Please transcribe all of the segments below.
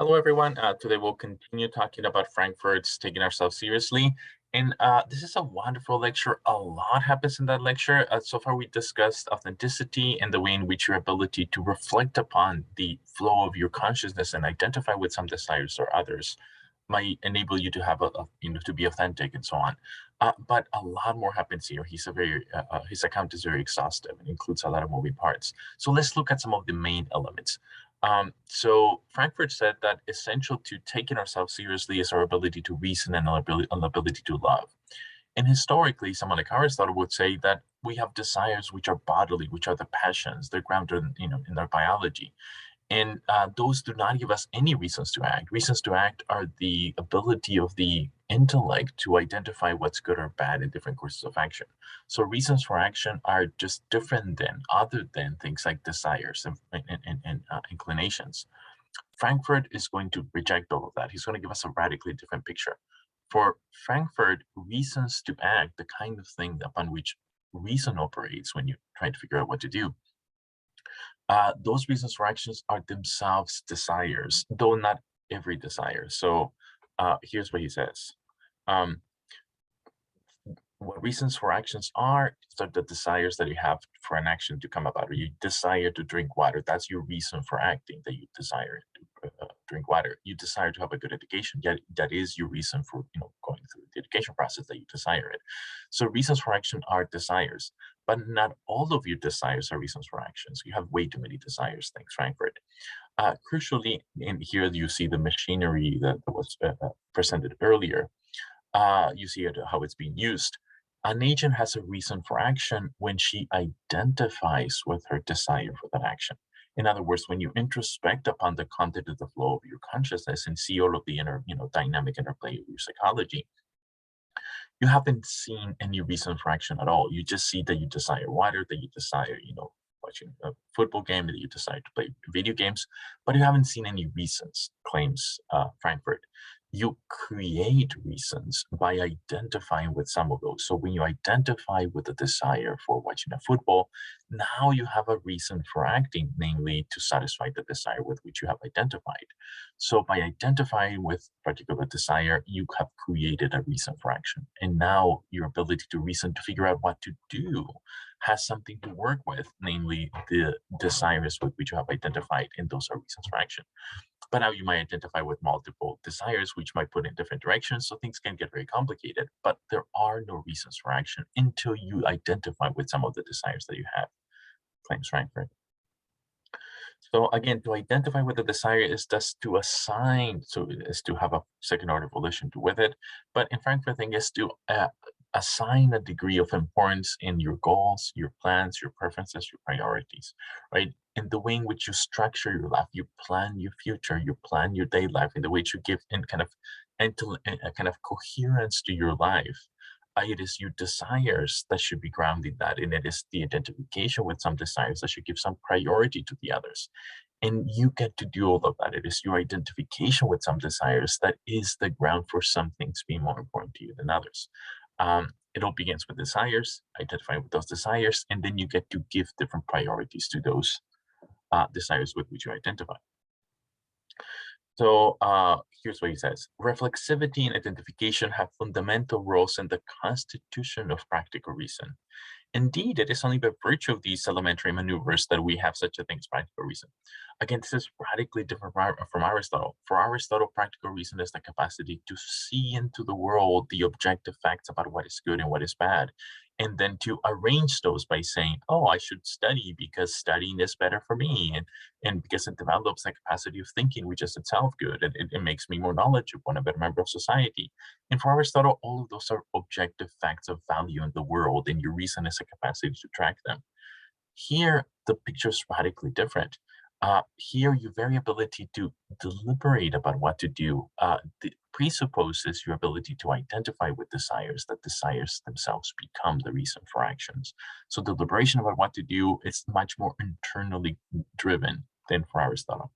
Hello, everyone. Today we'll continue talking about Frankfurt's Taking Ourselves Seriously. And this is a wonderful lecture. A lot happens in that lecture. So far, we discussed authenticity and the way in which your ability to reflect upon the flow of your consciousness and identify with some desires or others might enable you to have to be authentic and so on. But a lot more happens here. His account is very exhaustive and includes a lot of moving parts. So let's look at some of the main elements. So Frankfurt said that essential to taking ourselves seriously is our ability to reason and our ability to love. And historically, someone like Aristotle would say that we have desires which are bodily, which are the passions. They're grounded, in our biology. And those do not give us any reasons to act. Reasons to act are the ability of the intellect to identify what's good or bad in different courses of action. So reasons for action are just different than, other than things like desires and inclinations. Frankfurt is going to reject all of that. He's going to give us a radically different picture. For Frankfurt, reasons to act, the kind of thing upon which reason operates when you try to figure out what to do, those reasons for actions are themselves desires, though not every desire. So here's what he says. Um, what reasons for actions are the desires that you have for an action to come about. Or you desire to drink water. That's your reason for acting, that you desire to drink water. You desire to have a good education. Yet that is your reason for going through the education process, that you desire it. So reasons for action are desires, but not all of your desires are reasons for actions. You have way too many desires. Thanks, Frankfurt. Crucially, in here you see the machinery that was presented earlier. You see how it's being used. An agent has a reason for action when she identifies with her desire for that action. In other words, when you introspect upon the content of the flow of your consciousness and see all of the inner, dynamic interplay of your psychology, you haven't seen any reason for action at all. You just see that you desire water, that you desire, watching a football game, that you desire to play video games, but you haven't seen any reasons, claims Frankfurt. You create reasons by identifying with some of those. So when you identify with the desire for watching a football, now you have a reason for acting, namely to satisfy the desire with which you have identified. So by identifying with particular desire, you have created a reason for action. And now your ability to reason to figure out what to do has something to work with, namely the desires with which you have identified, and those are reasons for action. But now you might identify with multiple desires, which might put in different directions. So things can get very complicated, but there are no reasons for action until you identify with some of the desires that you have, claims Frankfurt. So again, to identify with the desire is just to assign, so is to have a second order volition with it. But in Frankfurt, thing is to assign a degree of importance in your goals, your plans, your preferences, your priorities, right? In the way in which you structure your life, you plan your future, you plan your day life, in the way you give in kind of a kind of coherence to your life. It is your desires that should be grounding that, and it is the identification with some desires that should give some priority to the others. And you get to do all of that. It is your identification with some desires that is the ground for some things being more important to you than others. It all begins with desires, identifying with those desires, and then you get to give different priorities to those desires with which you identify. So here's what he says. Reflexivity and identification have fundamental roles in the constitution of practical reason. Indeed, it is only by virtue of these elementary maneuvers that we have such a thing as practical reason. Again, this is radically different from Aristotle. For Aristotle, practical reason is the capacity to see into the world the objective facts about what is good and what is bad, and then to arrange those by saying, oh, I should study because studying is better for me, and because it develops the capacity of thinking, which is itself good, and it makes me more knowledgeable and a better member of society. And for Aristotle, all of those are objective facts of value in the world, and your reason is a capacity to track them. Here, the picture is radically different. Here, your very ability to deliberate about what to do presupposes your ability to identify with desires, that desires themselves become the reason for actions. So the deliberation about what to do is much more internally driven than for Aristotle.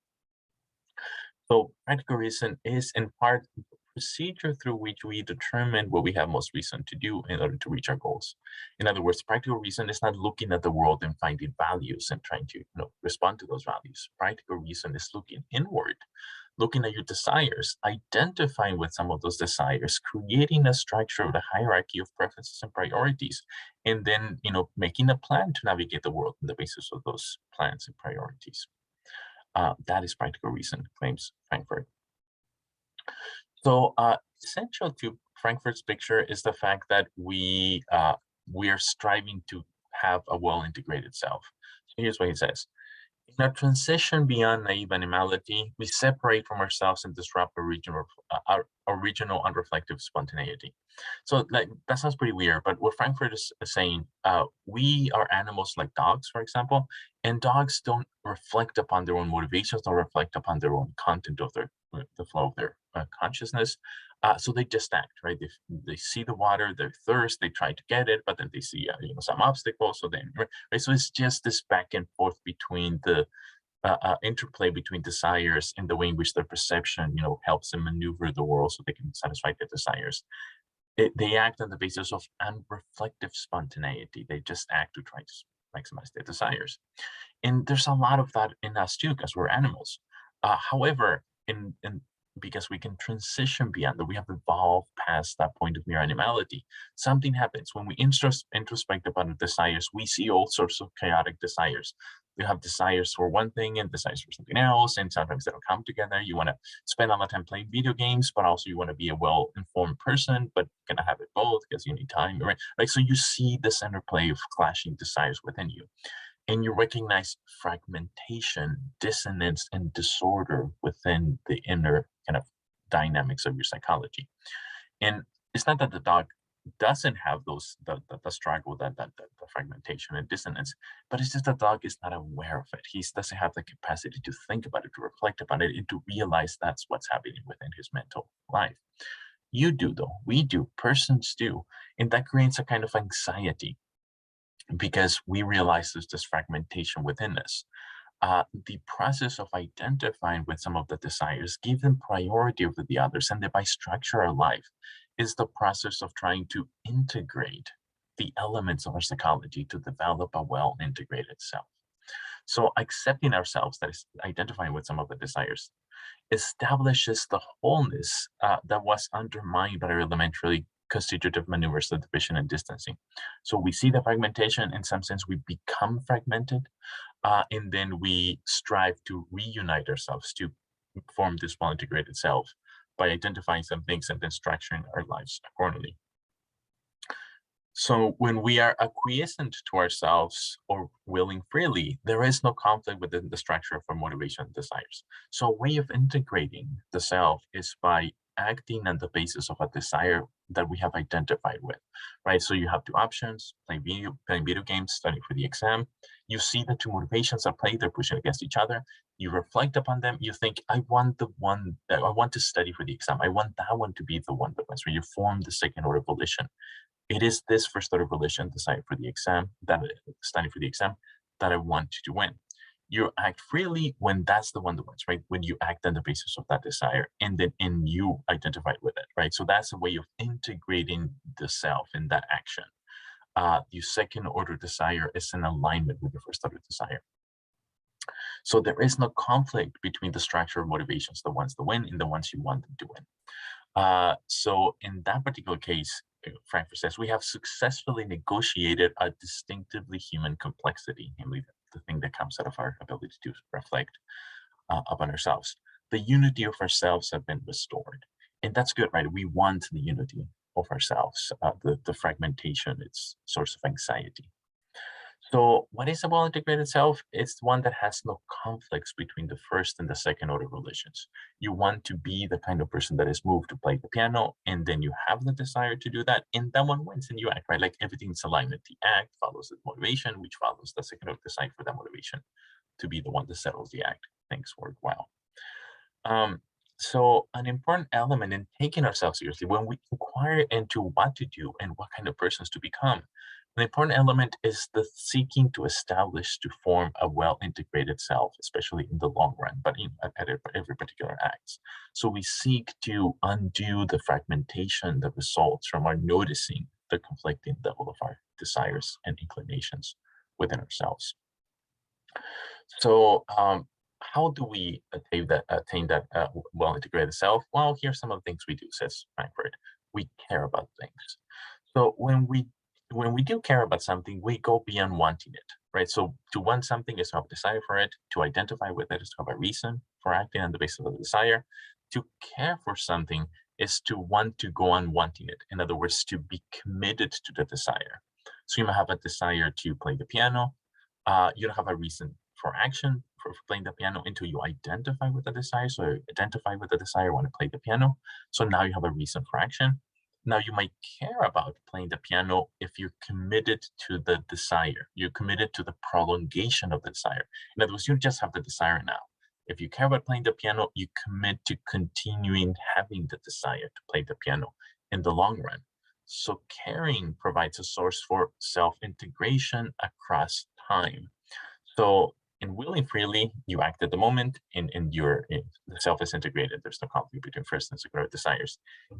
So practical reason is in part procedure through which we determine what we have most reason to do in order to reach our goals. In other words, practical reason is not looking at the world and finding values and trying to respond to those values. Practical reason is looking inward, looking at your desires, identifying with some of those desires, creating a structure of the hierarchy of preferences and priorities, and then making a plan to navigate the world on the basis of those plans and priorities. That is practical reason, claims Frankfurt. So essential to Frankfurt's picture is the fact that we are striving to have a well-integrated self. So here's what he says. In our transition beyond naive animality, we separate from ourselves and disrupt our original unreflective spontaneity. So that sounds pretty weird, but what Frankfurt is saying, we are animals like dogs, for example, and dogs don't reflect upon their own motivations, don't reflect upon their own content of the flow of their consciousness. So they just act, right? They see the water, they thirst, they try to get it, but then they see some obstacles. So then, right? So it's just this back and forth between the interplay between desires and the way in which their perception, helps them maneuver the world so they can satisfy their desires. They act on the basis of unreflective spontaneity. They just act to try to maximize their desires. And there's a lot of that in us too, because we're animals. However, because we can transition beyond that, we have evolved past that point of mere animality. Something happens when we introspect upon the desires. We see all sorts of chaotic desires. You have desires for one thing and desires for something else, and sometimes they don't come together. You want to spend all the time playing video games, but also you want to be a well-informed person, but you cannot have it both because you need time, right? Like, so you see this interplay of clashing desires within you, and you recognize fragmentation, dissonance, and disorder within the inner kind of dynamics of your psychology. And it's not that the dog doesn't have the struggle, the fragmentation and dissonance, but it's just the dog is not aware of it. He doesn't have the capacity to think about it, to reflect about it, and to realize that's what's happening within his mental life. You do, though. We do. Persons do. And that creates a kind of anxiety because we realize there's this fragmentation within us. The process of identifying with some of the desires, give them priority over the others, and thereby structure our life, is the process of trying to integrate the elements of our psychology to develop a well-integrated self. So accepting ourselves, that is identifying with some of the desires, establishes the wholeness that was undermined by our elementary constitutive maneuvers of division and distancing. So we see the fragmentation. In some sense, we become fragmented, and then we strive to reunite ourselves to form this well-integrated self by identifying some things and then structuring our lives accordingly. So when we are acquiescent to ourselves or willing freely, there is no conflict within the structure of our motivation and desires. So a way of integrating the self is by acting on the basis of a desire that we have identified with, right? So you have two options: playing video games, studying for the exam. You see the two motivations at play, they're pushing against each other. You reflect upon them. You think, I want the one that I want to study for the exam. I want that one to be the one that wins. Where you form the second order volition. It is this first order volition, deciding for the exam, studying for the exam, that I want to win. You act freely when that's the one that wins, right? When you act on the basis of that desire, and then you identify with it, right? So that's a way of integrating the self in that action. Your second order desire is in alignment with your first order desire. So there is no conflict between the structure of motivations, the ones that win and the ones you want them to win. So in that particular case, Frankfurt says, we have successfully negotiated a distinctively human complexity, namely the thing that comes out of our ability to reflect upon ourselves. The unity of ourselves have been restored. And that's good, right? We want the unity of ourselves. The fragmentation, it's source of anxiety. So what is a well-integrated self? It's one that has no conflicts between the first and the second order volitions. You want to be the kind of person that is moved to play the piano, and then you have the desire to do that, and that one wins and you act, right? Like everything's alignment. The act follows the motivation, which follows the second order desire for that motivation to be the one that settles the act. Things work well. So an important element in taking ourselves seriously, when we inquire into what to do and what kind of persons to become, An important element is the seeking to establish to form a well-integrated self, especially in the long run, but at every particular act. So we seek to undo the fragmentation that results from our noticing the conflicting level of our desires and inclinations within ourselves. So how do we attain that well-integrated self? Well, here's some of the things we do, says Frankfurt. We care about things. So when we do care about something, we go beyond wanting it, right? So to want something is to have a desire for it. To identify with it is to have a reason for acting on the basis of the desire. To care for something is to want to go on wanting it. In other words, to be committed to the desire. So you might have a desire to play the piano. You don't have a reason for action for playing the piano until you identify with the desire. So identify with the desire, want to play the piano. So now you have a reason for action. Now you might care about playing the piano if you're committed to the desire. You're committed to the prolongation of the desire. In other words, you just have the desire now. If you care about playing the piano, you commit to continuing having the desire to play the piano in the long run. So caring provides a source for self-integration across time. So in willing freely, you act at the moment, and the self is integrated. There's no conflict between first and secondary desires.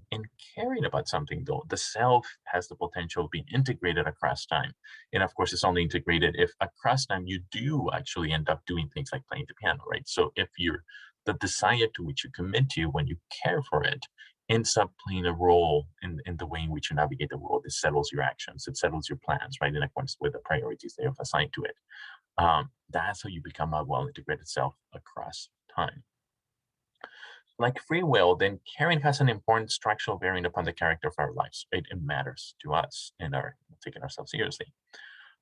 In caring about something, though, the self has the potential of being integrated across time. And of course, it's only integrated if across time you do actually end up doing things like playing the piano, right? So if the desire to which you commit to when you care for it ends up playing a role in the way in which you navigate the world, it settles your actions, it settles your plans, right? In accordance with the priorities they have assigned to it. That's how you become a well-integrated self across time. Like free will, then caring has an important structural bearing upon the character of our lives. Right? It matters to us and our taking ourselves seriously.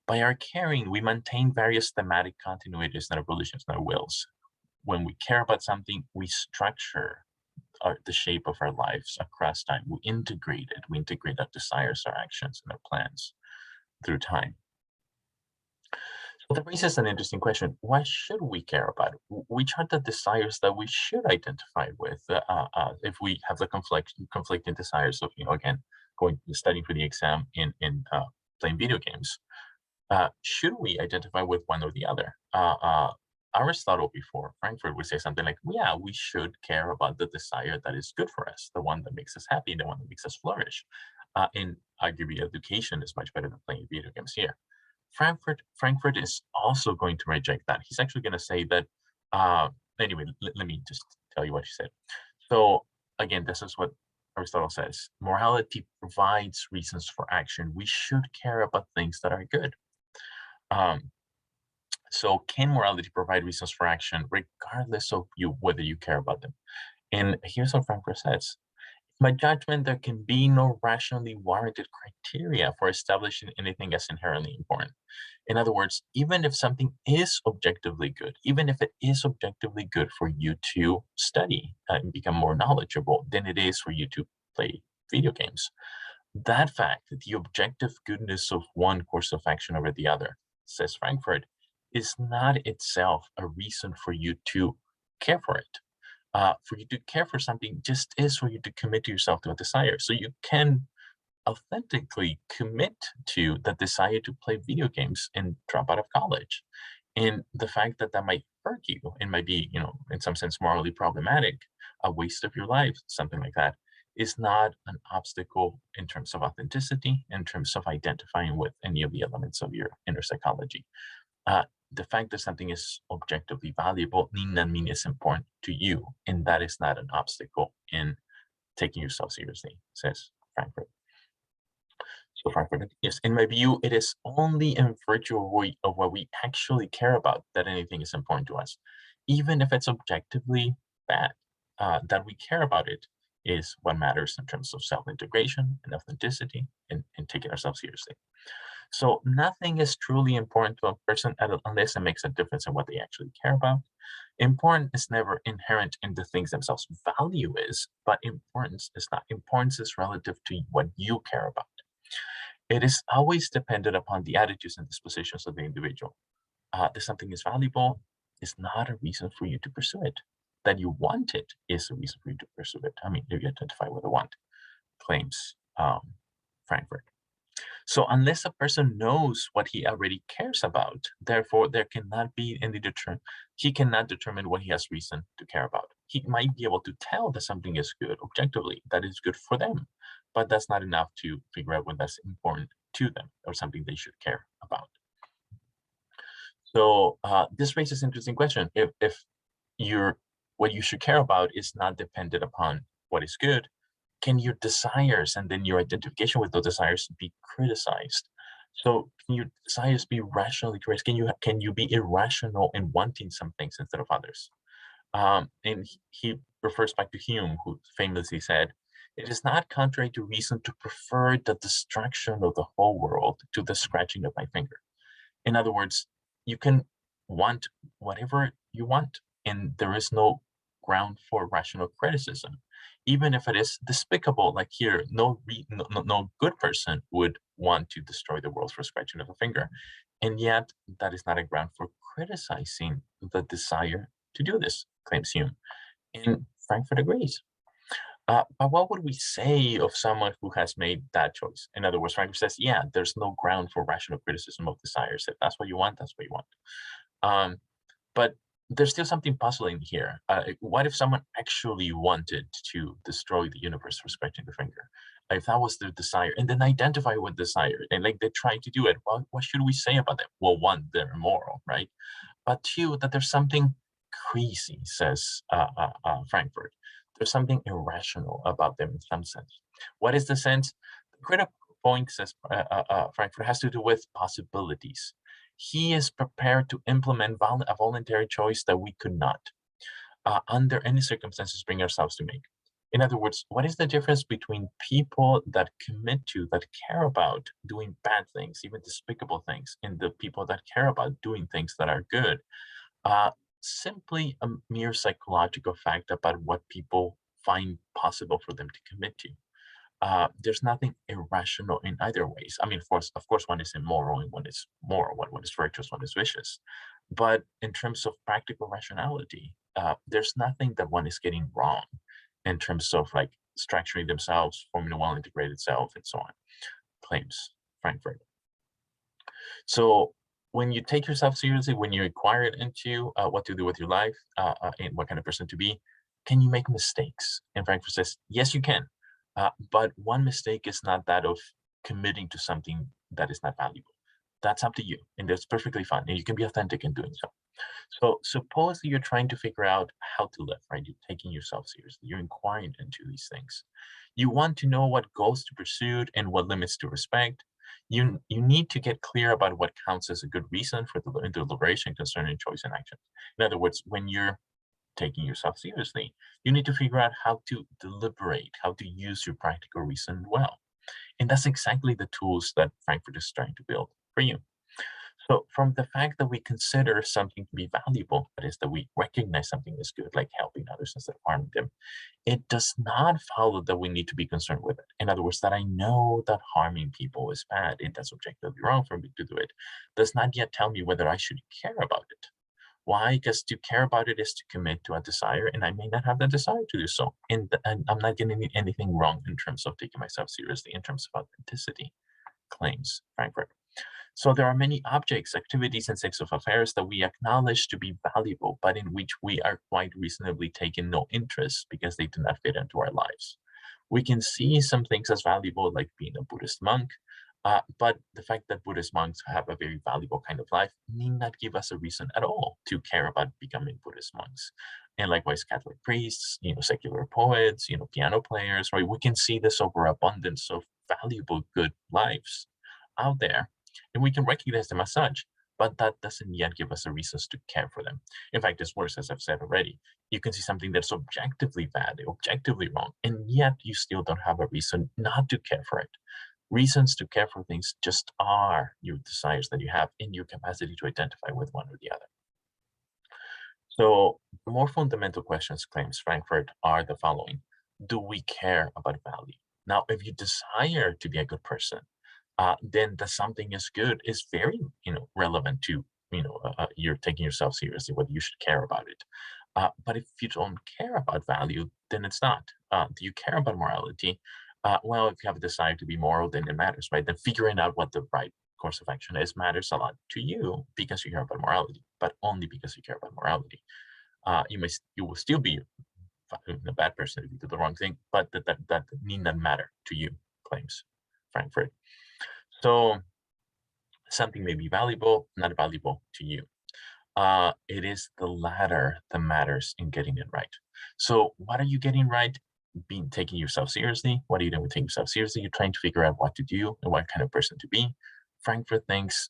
By our caring, we maintain various thematic continuities in our volitions and our wills. When we care about something, we structure the shape of our lives across time. We integrate it. We integrate our desires, our actions, and our plans through time. So that raises an interesting question. Why should we care about it? Which are the desires that we should identify with if we have the conflicting desires of, again, studying for the exam in playing video games? Should we identify with one or the other? Aristotle before Frankfurt would say something like, yeah, we should care about the desire that is good for us, the one that makes us happy, the one that makes us flourish. And arguably education is much better than playing video games here. Frankfurt is also going to reject that. He's actually going to say that, anyway, let me just tell you what he said. So again, this is what Aristotle says. Morality provides reasons for action. We should care about things that are good. So can morality provide reasons for action regardless of whether you care about them? And here's what Frankfurt says. In my judgment, there can be no rationally warranted criteria for establishing anything as inherently important. In other words, even if something is objectively good, even if it is objectively good for you to study and become more knowledgeable than it is for you to play video games, that fact, the objective goodness of one course of action over the other, says Frankfurt, is not itself a reason for you to care for it. For you to care for something just is for you to commit yourself to a desire. So you can authentically commit to the desire to play video games and drop out of college. And the fact that that might hurt you and might be, in some sense morally problematic, a waste of your life, something like that, is not an obstacle in terms of authenticity, in terms of identifying with any of the elements of your inner psychology. The fact that something is objectively valuable need not mean it's important to you, and that is not an obstacle in taking yourself seriously, says Frankfurt. So Frankfurt, yes, in my view, it is only in virtue of what we actually care about that anything is important to us, even if it's objectively bad. That we care about it is what matters in terms of self-integration and authenticity and taking ourselves seriously. So nothing is truly important to a person unless it makes a difference in what they actually care about. Important is never inherent in the things themselves. Value is, but importance is not. Importance is relative to what you care about. It is always dependent upon the attitudes and dispositions of the individual. That something is valuable is not a reason for you to pursue it. That you want it is a reason for you to pursue it. I mean, if you identify with a want, claims Frankfurt. So unless a person knows what he already cares about, therefore there cannot be any he cannot determine what he has reason to care about. He might be able to tell that something is good objectively, that is good for them, but that's not enough to figure out when that's important to them or something they should care about. So this raises an interesting question. If your what you should care about is not dependent upon what is good, can your desires and then your identification with those desires be criticized? So can your desires be rationally criticized? Can you be irrational in wanting some things instead of others? And he refers back to Hume, who famously said, "It is not contrary to reason to prefer the destruction of the whole world to the scratching of my finger." In other words, you can want whatever you want, and there is no ground for rational criticism, even if it is despicable. Like here, no good person would want to destroy the world for scratching of a finger, and yet that is not a ground for criticizing the desire to do this, claims Hume, and Frankfurt agrees. But what would we say of someone who has made that choice? In other words, Frankfurt says, yeah, there's no ground for rational criticism of desires. If that's what you want, that's what you want. Um, but there's still something puzzling here. What if someone actually wanted to destroy the universe for scratching the finger? If that was their desire, and then identify with desire, and like they try to do it, well, what should we say about them? Well, one, they're immoral, right? But two, that there's something crazy, says Frankfurt. There's something irrational about them in some sense. What is the sense? The critical point, says Frankfurt, has to do with possibilities. He is prepared to implement a voluntary choice that we could not, under any circumstances, bring ourselves to make. In other words, what is the difference between people that commit to, that care about doing bad things, even despicable things, and the people that care about doing things that are good? uh, Simply a mere psychological fact about what people find possible for them to commit to. There's nothing irrational in either ways. I mean, of course, one is immoral and one is moral. One is virtuous, one is vicious. But in terms of practical rationality, there's nothing that one is getting wrong in terms of like structuring themselves, forming a well-integrated self, and so on. Claims Frankfurt. So when you take yourself seriously, when you inquire into what to do with your life and what kind of person to be, can you make mistakes? And Frankfurt says, yes, you can. But one mistake is not that of committing to something that is not valuable. That's up to you, and that's perfectly fine. And you can be authentic in doing so. So suppose that you're trying to figure out how to live, right? You're taking yourself seriously. You're inquiring into these things. You want to know what goals to pursue and what limits to respect. You need to get clear about what counts as a good reason for the deliberation concerning choice and action. In other words, when you're taking yourself seriously, you need to figure out how to deliberate, how to use your practical reason well. And that's exactly the tools that Frankfurt is trying to build for you. So from the fact that we consider something to be valuable, that is, that we recognize something as good, like helping others instead of harming them, it does not follow that we need to be concerned with it. In other words, that I know that harming people is bad and that's objectively wrong for me to do it, does not yet tell me whether I should care about it. Why? Because to care about it is to commit to a desire, and I may not have the desire to do so. And I'm not getting anything wrong in terms of taking myself seriously, in terms of authenticity, claims Frankfurt. So there are many objects, activities, and states of affairs that we acknowledge to be valuable, but in which we are quite reasonably taking no interest because they do not fit into our lives. We can see some things as valuable, like being a Buddhist monk, but the fact that Buddhist monks have a very valuable kind of life need not give us a reason at all to care about becoming Buddhist monks. And likewise, Catholic priests, secular poets, piano players, right? We can see this overabundance of valuable, good lives out there, and we can recognize them as such, but that doesn't yet give us a reasons to care for them. In fact, it's worse, as I've said already. You can see something that's objectively bad, objectively wrong, and yet you still don't have a reason not to care for it. Reasons to care for things just are your desires that you have in your capacity to identify with one or the other. So the more fundamental questions, claims Frankfurt, are the following. Do we care about value? Now, if you desire to be a good person, then the something is good is very, relevant to, you're taking yourself seriously, whether you should care about it. But if you don't care about value, then it's not. Do you care about morality? Well, if you have a desire to be moral, then it matters, right? Then figuring out what the right course of action is matters a lot to you because you care about morality, but only because you care about morality. You will still be a bad person if you do the wrong thing, but that need not matter to you, claims Frankfurt. So something may be valuable, not valuable to you. It is the latter that matters in getting it right. So what are you getting right? Being taking yourself seriously. What are you doing with taking yourself seriously? You're trying to figure out what to do and what kind of person to be. Frankfurt thinks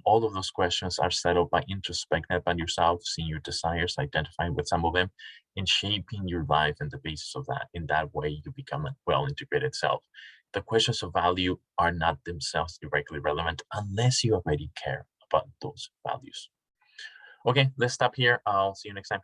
all of those questions are settled by introspecting upon yourself, seeing your desires, identifying with some of them, and shaping your life on the basis of that. In that way, you become a well-integrated self. The questions of value are not themselves directly relevant unless you already care about those values. Okay, let's stop here. I'll see you next time.